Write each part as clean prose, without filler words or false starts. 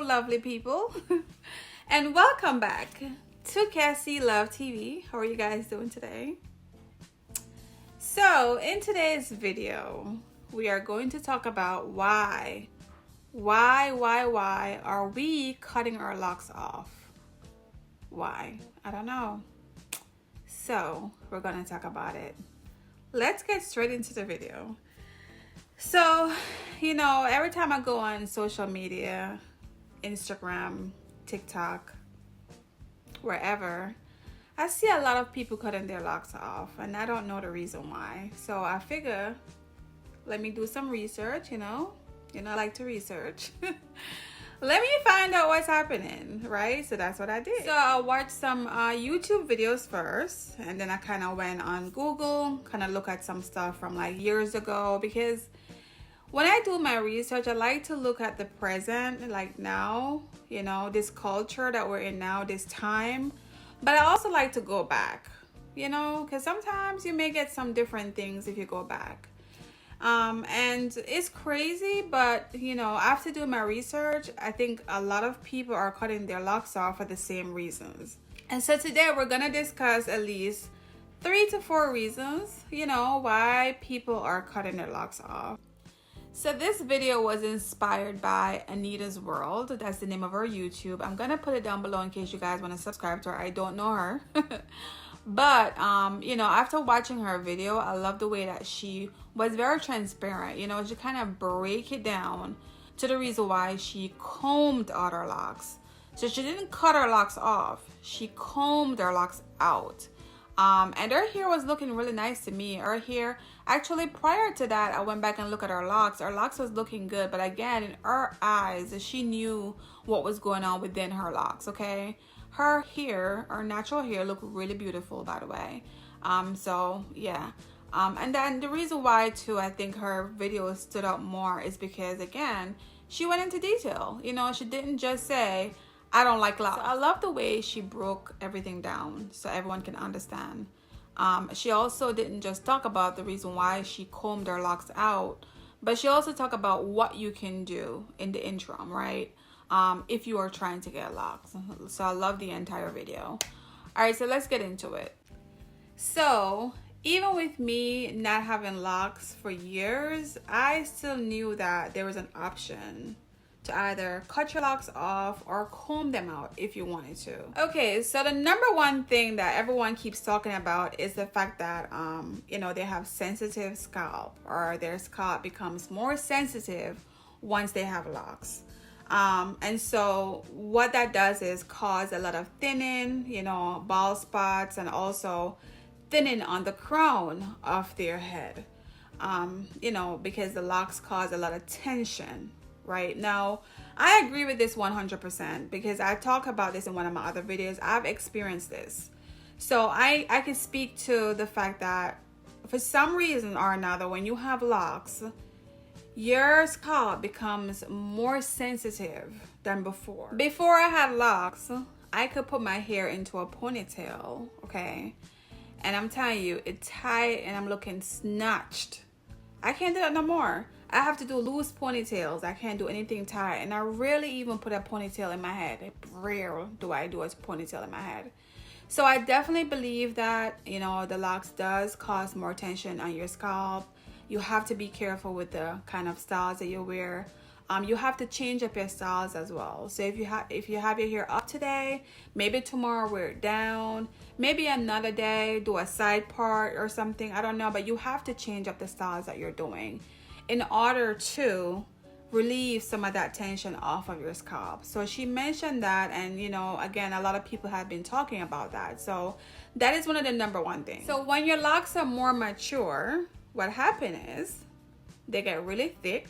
lovely people, and welcome back to Cassie Love TV. How are you guys doing today? So in today's video, we are going to talk about why are we cutting our locks off? Why? I don't know. So we're going to talk about it. Let's get straight into the video. So, every time I go on social media, Instagram, TikTok, wherever, I see a lot of people cutting their locks off, and I don't know the reason why. So I figure, let me do some research, I like to research. Let me find out what's happening, right? So that's what I did. So I watched some YouTube videos first, and then I kind of went on Google, kind of look at some stuff from like years ago, because when I do my research, I like to look at the present, like now, this culture that we're in now, this time. But I also like to go back, because sometimes you may get some different things if you go back. And it's crazy, but after doing my research, I think a lot of people are cutting their locks off for the same reasons. And so today we're gonna discuss at least 3 to 4 reasons, why people are cutting their locks off. So this video was inspired by ANITA'S World. That's the name of her YouTube. I'm gonna put it down below in case you guys want to subscribe to her. I don't know her. But after watching her video, I love the way that she was very transparent. She kind of break it down to the reason why she combed out her locks. So she didn't cut her locks off, she combed her locks out. And her hair was looking really nice to me. Her hair, actually prior to that, I went back and looked at her locks. Her locks was looking good, but again, in her eyes, she knew what was going on within her locks, okay? Her hair, her natural hair, looked really beautiful, by the way. So yeah. And then the reason why too, I think her video stood out more is because, again, she went into detail. She didn't just say, I don't like locks. So I love the way she broke everything down so everyone can understand. She also didn't just talk about the reason why she combed her locks out, but she also talked about what you can do in the interim, right? If you are trying to get locks. So I love the entire video. All right, so let's get into it. So even with me not having locks for years, I still knew that there was an option to either cut your locks off or comb them out if you wanted to. Okay, so the number one thing that everyone keeps talking about is the fact that they have sensitive scalp, or their scalp becomes more sensitive once they have locks. And so what that does is cause a lot of thinning, bald spots, and also thinning on the crown of their head, because the locks cause a lot of tension. Right now, I agree with this 100% because I talk about this in one of my other videos. I've experienced this. So I can speak to the fact that for some reason or another, when you have locks, your scalp becomes more sensitive than before. Before I had locks, I could put my hair into a ponytail, okay? And I'm telling you, it's tight and I'm looking snatched. I can't do that no more. I have to do loose ponytails. I can't do anything tight. And I rarely even put a ponytail in my head. Rare do I do a ponytail in my head. So I definitely believe that, the locks does cause more tension on your scalp. You have to be careful with the kind of styles that you wear. You have to change up your styles as well. So if you have your hair up today, maybe tomorrow wear it down. Maybe another day do a side part or something. I don't know, but you have to change up the styles that you're doing in order to relieve some of that tension off of your scalp. So she mentioned that, and again, a lot of people have been talking about that. So that is one of the number one things. So when your locks are more mature, what happens is they get really thick.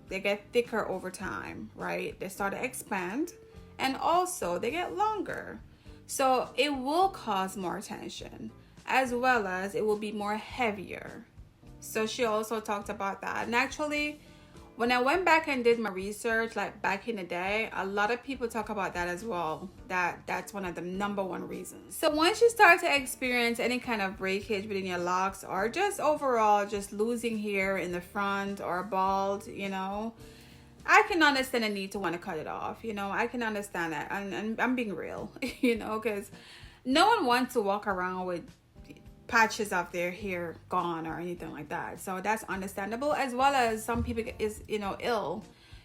They get thicker over time, right? They start to expand, and also they get longer. So it will cause more tension, as well as it will be more heavier. So she also talked about that. And actually, when I went back and did my research, like back in the day, a lot of people talk about that as well. That's one of the number one reasons. So once you start to experience any kind of breakage within your locks, or just overall just losing hair in the front or bald, I can understand the need to want to cut it off. You know, I can understand that. And I'm being real, you know, because no one wants to walk around with patches of their hair gone or anything like that. So that's understandable, as well as some people is, you know, ill.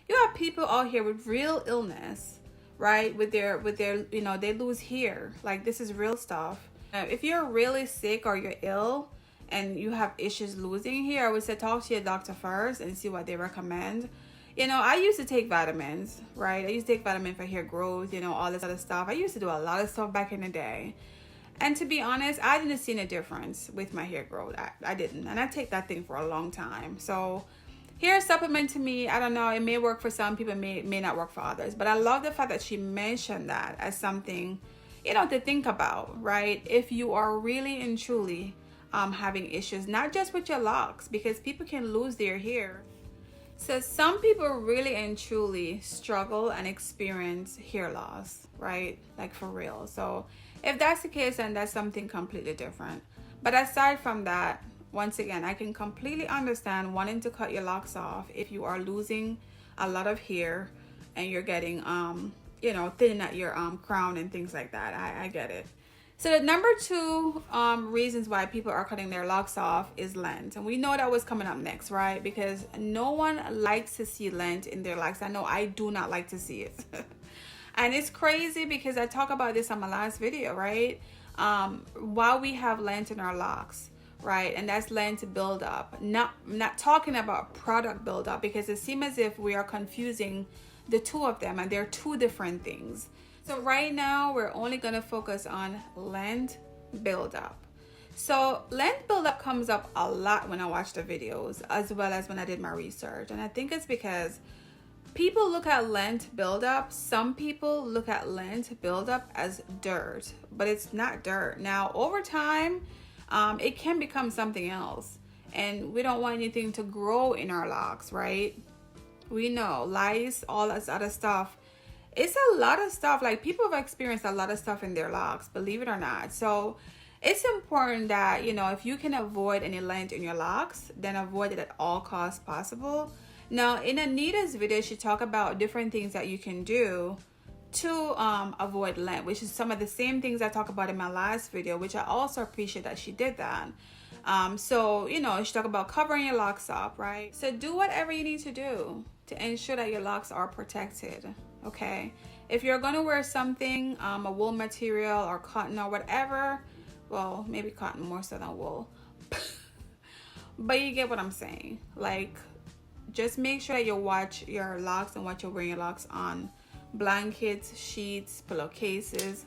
You have people out here with real illness, right? With their, you know, they lose hair. Like, this is real stuff. If you're really sick or you're ill and you have issues losing hair, I would say talk to your doctor first and see what they recommend. You know, I used to take vitamins, right? I used to take vitamin for hair growth, you know, all this other stuff. I used to do a lot of stuff back in the day. And to be honest, I didn't see a difference with my hair growth. I didn't. And I take that thing for a long time. So hair supplement, to me, I don't know, it may work for some people, may not work for others. But I love the fact that she mentioned that as something, you know, to think about, right? If you are really and truly having issues, not just with your locks, because people can lose their hair. So some people really and truly struggle and experience hair loss, right? Like, for real. So if that's the case, then that's something completely different. But aside from that, once again, I can completely understand wanting to cut your locks off if you are losing a lot of hair and you're getting, you know, thinning at your crown and things like that. I get it. So the number two reasons why people are cutting their locks off is lint. And we know that was coming up next, right? Because no one likes to see lint in their locks. I know I do not like to see it. And it's crazy because I talk about this on my last video, right? While we have lint in our locks, right? And that's lint buildup. Not talking about product buildup, because it seems as if we are confusing the two of them, and they're two different things. So right now we're only going to focus on lint buildup. So lint buildup comes up a lot when I watch the videos, as well as when I did my research. And I think it's because people look at lint buildup. Some people look at lint buildup as dirt, but it's not dirt. Now, over time, it can become something else. And we don't want anything to grow in our locks, right? We know lice, all this other stuff. It's a lot of stuff. Like, people have experienced a lot of stuff in their locks, believe it or not. So it's important that, you know, if you can avoid any lint in your locks, then avoid it at all costs possible. Now, in ANITA'S video, she talked about different things that you can do to avoid lint, which is some of the same things I talked about in my last video, which I also appreciate that she did that. So, you know, she talked about covering your locks up, right? So do whatever you need to do to ensure that your locks are protected. Okay, if you're gonna wear something, a wool material or cotton or whatever, well, maybe cotton more so than wool, but you get what I'm saying. Like, just make sure that you watch your locks and what you're wearing your locks on. Blankets, sheets, pillowcases,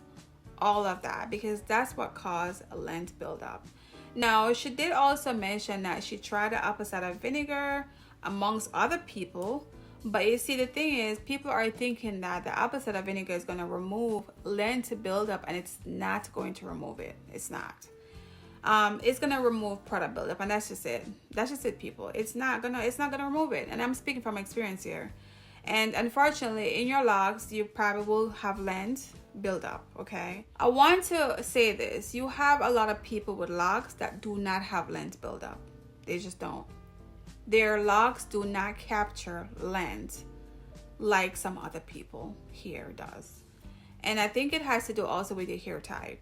all of that, because that's what caused a lint buildup. Now, she did also mention that she tried the apple cider vinegar amongst other people. But you see, the thing is, people are thinking that the apple cider vinegar is going to remove lint buildup, and it's not going to remove it. It's not. It's going to remove product buildup, and that's just it. That's just it, people. It's not gonna remove it. And I'm speaking from experience here. And unfortunately, in your locks, you probably will have lint buildup. Okay. I want to say this: you have a lot of people with locks that do not have lint buildup. They just don't. Their locks do not capture lint like some other people here does. And I think it has to do also with your hair type,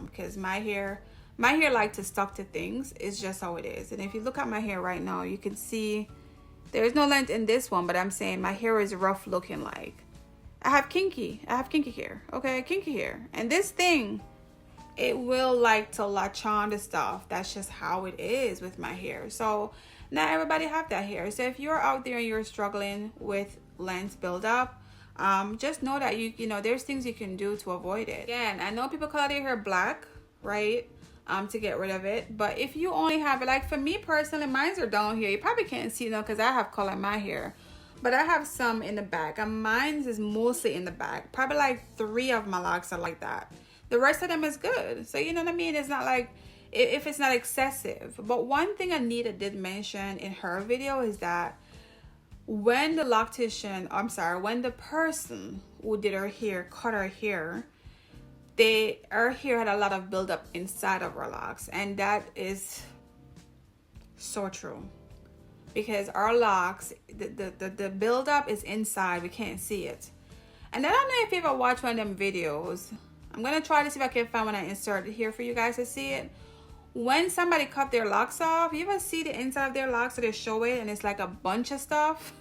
because my hair like to stuck to things. It's just how it is. And if you look at my hair right now, you can see there's no lint in this one, but I'm saying my hair is rough looking. Like, I have kinky hair. Okay, kinky hair. And this thing, it will like to latch on to stuff. That's just how it is with my hair. So not everybody have that hair. So if you're out there and you're struggling with lint buildup, just know that you know there's things you can do to avoid it. Again, I know people color their hair black, right? To get rid of it. But if you only have it, like for me personally, mine's are down here. You probably can't see them because I have color in my hair. But I have some in the back, and mine's is mostly in the back. Probably like 3 of my locks are like that. The rest of them is good. So you know what I mean? It's not like, if it's not excessive. But one thing Anita did mention in her video is that when the when the person who did her hair cut her hair, her hair had a lot of buildup inside of her locks, and that is so true. because our locks, the buildup is inside. We can't see it. And I don't know if you ever watch one of them videos. I'm gonna try to see if I can find when I insert it here for you guys to see it. When somebody cut their locks off, you ever see the inside of their locks, so they show it and it's like a bunch of stuff?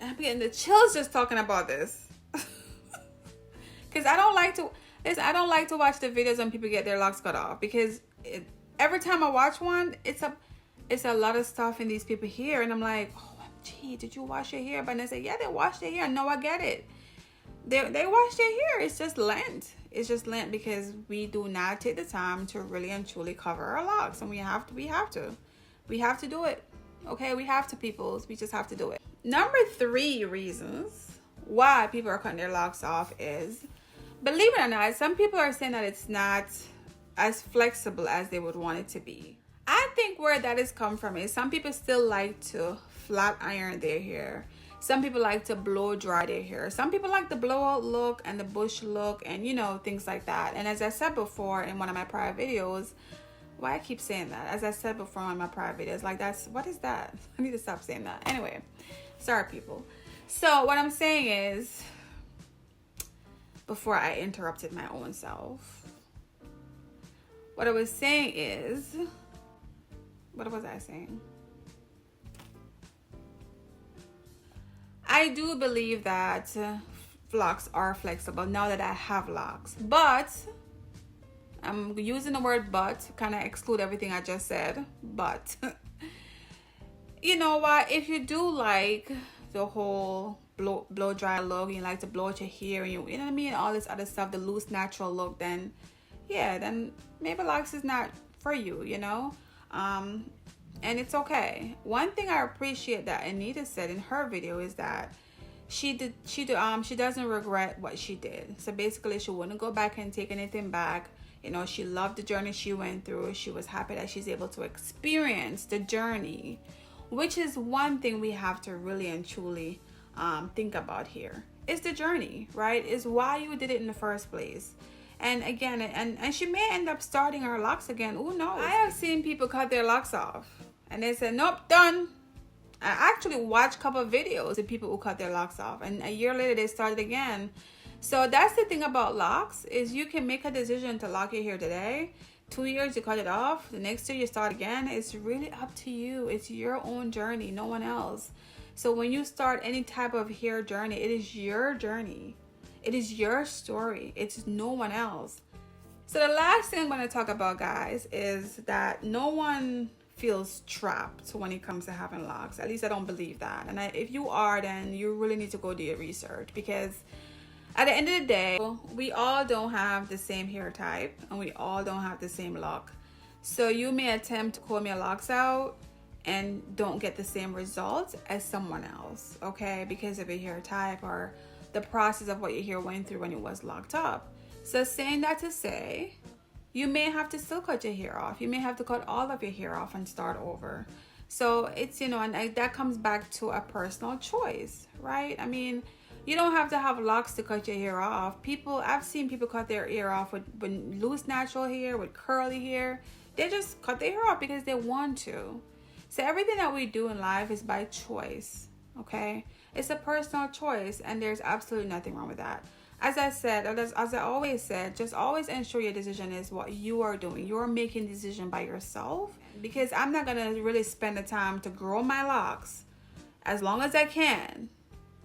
I'm getting the chills just talking about this. Because I don't like to watch the videos when people get their locks cut off, because every time I watch one, it's a lot of stuff in these people here, and I'm like, oh gee, did you wash your hair? But they say, yeah, they washed their hair. No, I get it. They wash their hair. It's just lint. It's just lint, because we do not take the time to really and truly cover our locks, and we have to do it. Okay, we have to, peoples. We just have to do it. Number 3 reasons why people are cutting their locks off is, believe it or not, some people are saying that it's not as flexible as they would want it to be. I think where that has come from is some people still like to flat iron their hair. Some people like to blow dry their hair. Some people like the blowout look and the bush look, and you know, things like that. And as I said before in one of my prior videos, why I keep saying that? As I said before in my prior videos, like, what is that? I need to stop saying that. Anyway, sorry people. So what I'm saying is, before I interrupted my own self, what I was saying is, what was I saying? I do believe that locks are flexible now that I have locks, but I'm using the word but to kind of exclude everything I just said. But you know what, if you do like the whole blow dry look, you like to blow out your hair, and you know what I mean, all this other stuff, the loose natural look, then yeah, then maybe locks is not for you, you know. And it's okay. One thing I appreciate that Anita said in her video is that she doesn't regret what she did. So basically, she wouldn't go back and take anything back. You know, she loved the journey she went through. She was happy that she's able to experience the journey, which is one thing we have to really and truly think about here. It's the journey, right? It's why you did it in the first place. And again, and she may end up starting her locks again. Who knows? I have seen people cut their locks off and they said, nope, done. I actually watched a couple of videos of people who cut their locks off, and a year later they started again. So that's the thing about locks, is you can make a decision to lock your hair today. 2 years you cut it off, the next year you start again. It's really up to you. It's your own journey, no one else. So when you start any type of hair journey, it is your journey. It is your story. It's no one else. So the last thing I'm going to talk about, guys, is that no one feels trapped when it comes to having locks. At least I don't believe that. And if you are, then you really need to go do your research, because at the end of the day, we all don't have the same hair type, and we all don't have the same look. So you may attempt to comb your locks out and don't get the same results as someone else, okay, because of your hair type or the process of what your hair went through when it was locked up. So saying that to say, you may have to still cut your hair off. You may have to cut all of your hair off and start over. So it's, you know, and that comes back to a personal choice, right? I mean, you don't have to have locks to cut your hair off. I've seen people cut their hair off with loose natural hair, with curly hair. They just cut their hair off because they want to. So everything that we do in life is by choice, okay? It's a personal choice, and there's absolutely nothing wrong with that. As I said, as I always said, just always ensure your decision is what you are doing. You're making the decision by yourself, because I'm not going to really spend the time to grow my locks as long as I can,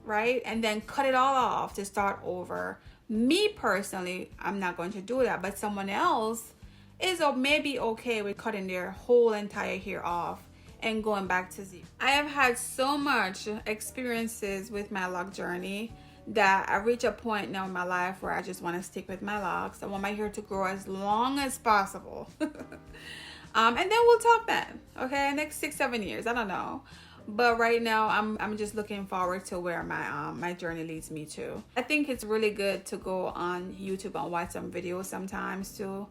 right? And then cut it all off to start over. Me personally, I'm not going to do that, but someone else is maybe okay with cutting their whole entire hair off and going back to zero. I have had so much experiences with my lock journey that I reach a point now in my life where I just want to stick with my locks. I want my hair to grow as long as possible. And then we'll talk then, okay? Next 6-7 years, I don't know. But right now, I'm just looking forward to where my journey leads me to. I think it's really good to go on YouTube and watch some videos sometimes too.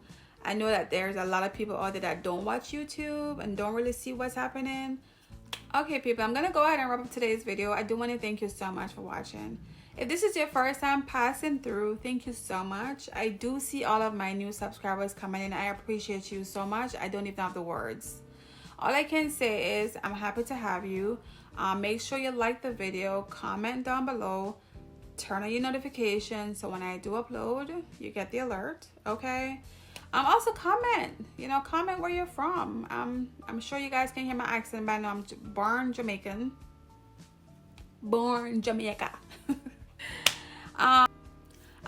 I know that there's a lot of people out there that don't watch YouTube and don't really see what's happening. Okay, people, I'm gonna go ahead and wrap up today's video. I do want to thank you so much for watching. If this is your first time passing through, thank you so much. I do see all of my new subscribers coming in. I appreciate you so much. I don't even have the words. All I can say is I'm happy to have you. Make sure you like the video, comment down below, turn on your notifications so when I do upload, you get the alert, okay? Also comment, comment where you're from. I'm sure you guys can hear my accent by now. I'm born Jamaican. Born Jamaica.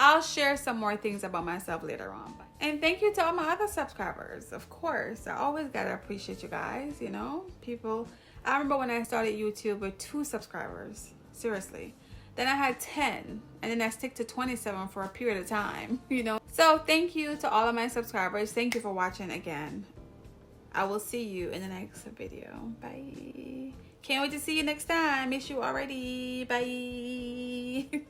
I'll share some more things about myself later on. And thank you to all my other subscribers, of course. I always gotta appreciate you guys, people. I remember when I started YouTube with 2 subscribers, seriously. Then I had 10, and then I stick to 27 for a period of time, So thank you to all of my subscribers. Thank you for watching again. I will see you in the next video. Bye. Can't wait to see you next time. Miss you already. Bye.